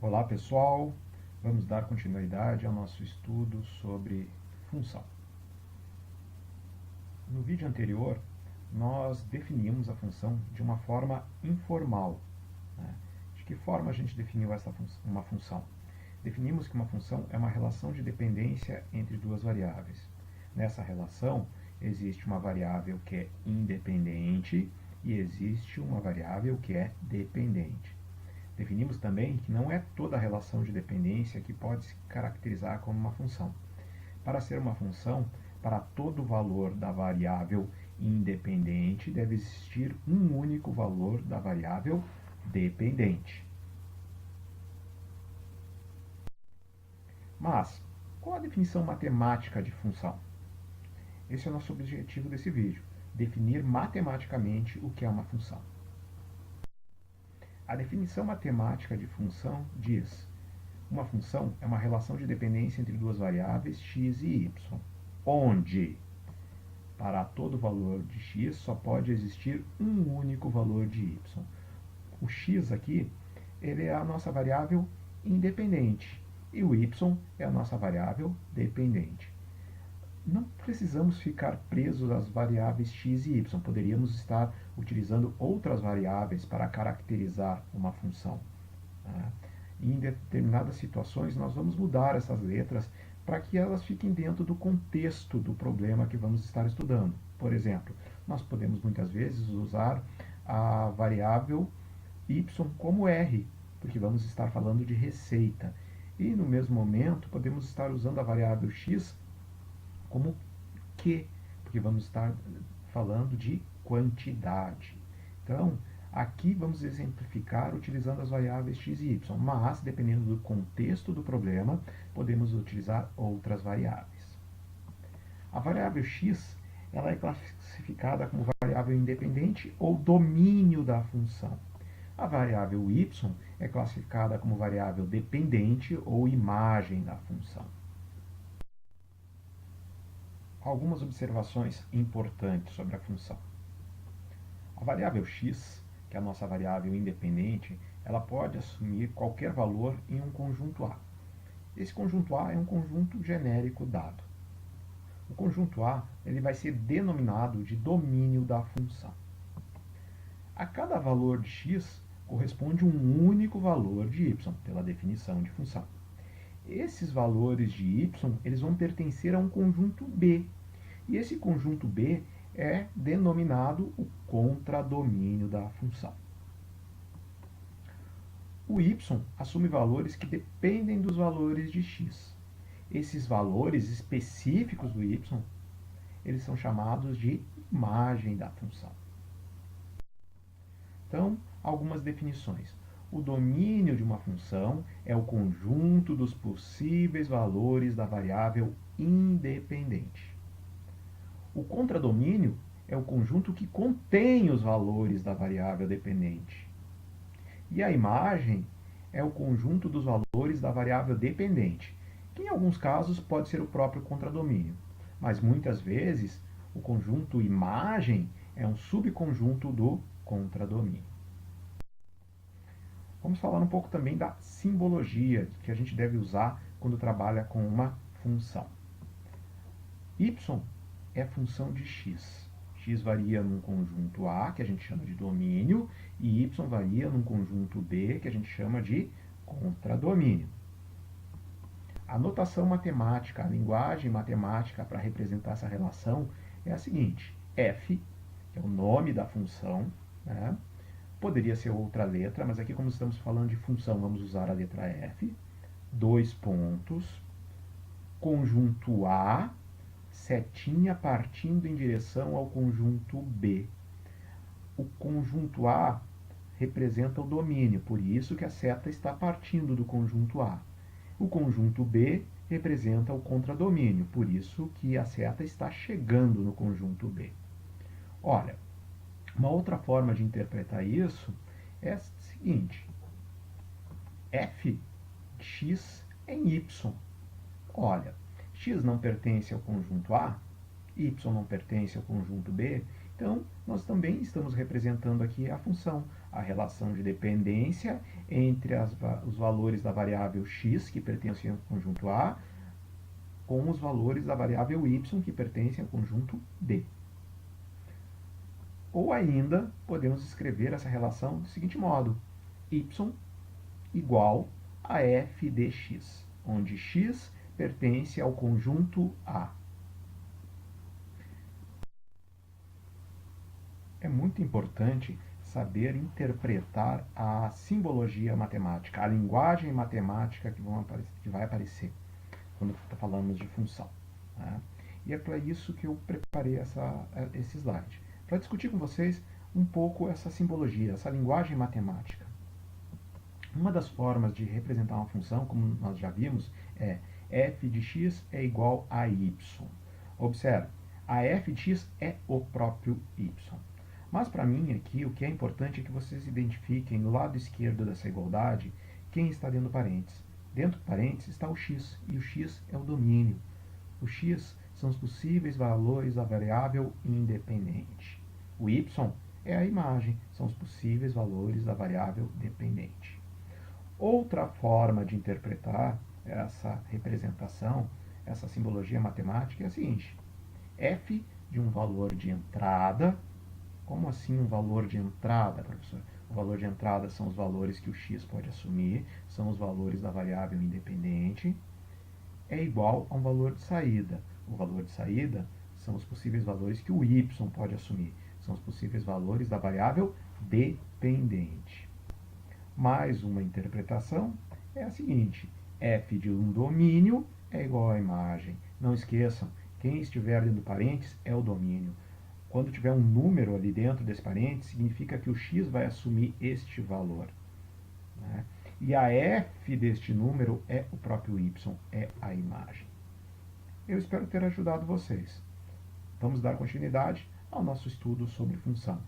Olá pessoal, vamos dar continuidade ao nosso estudo sobre função. No vídeo anterior, nós definimos a função de uma forma informal. Né? De que forma a gente definiu uma função? Definimos que uma função é uma relação de dependência entre duas variáveis. Nessa relação, existe uma variável que é independente e existe uma variável que é dependente. Definimos também que não é toda relação de dependência que pode se caracterizar como uma função. Para ser uma função, para todo valor da variável independente, deve existir um único valor da variável dependente. Mas, qual a definição matemática de função? Esse é o nosso objetivo desse vídeo, definir matematicamente o que é uma função. A definição matemática de função diz: uma função é uma relação de dependência entre duas variáveis x e y, onde, para todo valor de x, só pode existir um único valor de y. O x aqui, ele é a nossa variável independente, e o y é a nossa variável dependente. Não precisamos ficar presos às variáveis x e y, poderíamos estar utilizando outras variáveis para caracterizar uma função. Tá? Em determinadas situações, nós vamos mudar essas letras para que elas fiquem dentro do contexto do problema que vamos estar estudando. Por exemplo, nós podemos muitas vezes usar a variável y como R, porque vamos estar falando de receita. E no mesmo momento, podemos estar usando a variável x como Q, porque vamos estar falando de quantidade. Então, aqui vamos exemplificar utilizando as variáveis x e y, mas, dependendo do contexto do problema, podemos utilizar outras variáveis. A variável x ela é classificada como variável independente ou domínio da função. A variável y é classificada como variável dependente ou imagem da função. Algumas observações importantes sobre a função. A variável x, que é a nossa variável independente, ela pode assumir qualquer valor em um conjunto A. Esse conjunto A é um conjunto genérico dado. O conjunto A ele vai ser denominado de domínio da função. A cada valor de x corresponde um único valor de y, pela definição de função. Esses valores de y eles vão pertencer a um conjunto B. E esse conjunto B é denominado o contradomínio da função. O y assume valores que dependem dos valores de x. Esses valores específicos do y, eles são chamados de imagem da função. Então, algumas definições. O domínio de uma função é o conjunto dos possíveis valores da variável independente. O contradomínio é o conjunto que contém os valores da variável dependente. E a imagem é o conjunto dos valores da variável dependente, que em alguns casos pode ser o próprio contradomínio, mas muitas vezes o conjunto imagem é um subconjunto do contradomínio. Vamos falar um pouco também da simbologia que a gente deve usar quando trabalha com uma função. Y é função de x. X varia num conjunto A, que a gente chama de domínio, e y varia num conjunto B, que a gente chama de contradomínio. A notação matemática, a linguagem matemática para representar essa relação é a seguinte: f, que é o nome da função, né? Poderia ser outra letra, mas aqui como estamos falando de função, vamos usar a letra f, dois pontos, conjunto A, setinha partindo em direção ao conjunto B. O conjunto A representa o domínio, por isso que a seta está partindo do conjunto A. O conjunto B representa o contradomínio, por isso que a seta está chegando no conjunto B. Olha, uma outra forma de interpretar isso é a seguinte: f de x em y. Olha, x não pertence ao conjunto A, y não pertence ao conjunto B, então nós também estamos representando aqui a função. a relação de dependência entre os valores da variável x, que pertencem ao conjunto A, com os valores da variável y, que pertencem ao conjunto D. Ou ainda, podemos escrever essa relação do seguinte modo: y igual a f de x, onde x pertence ao conjunto A. É muito importante saber interpretar a simbologia matemática, a linguagem matemática que vai aparecer quando falamos de função. Né? E é para isso que eu preparei esse slide, para discutir com vocês um pouco essa simbologia, essa linguagem matemática. Uma das formas de representar uma função, como nós já vimos, é f de x é igual a y. Observe, a f de x é o próprio y. Mas para mim aqui o que é importante é que vocês identifiquem no lado esquerdo dessa igualdade quem está dentro do parênteses. Dentro do parênteses está o x, e o x é o domínio. O x são os possíveis valores da variável independente. O y é a imagem, são os possíveis valores da variável dependente. Outra forma de interpretar essa representação, essa simbologia matemática é a seguinte: f de um valor de entrada. Como assim um valor de entrada, professor? O valor de entrada são os valores que o x pode assumir, são os valores da variável independente, é igual a um valor de saída. O valor de saída são os possíveis valores que o y pode assumir, são os possíveis valores da variável dependente. Mais uma interpretação é a seguinte: f de um domínio é igual à imagem. Não esqueçam, quem estiver dentro do parênteses é o domínio. Quando tiver um número ali dentro desse parênteses, significa que o x vai assumir este valor. Né? E a f deste número é o próprio y, é a imagem. Eu espero ter ajudado vocês. Vamos dar continuidade ao nosso estudo sobre função.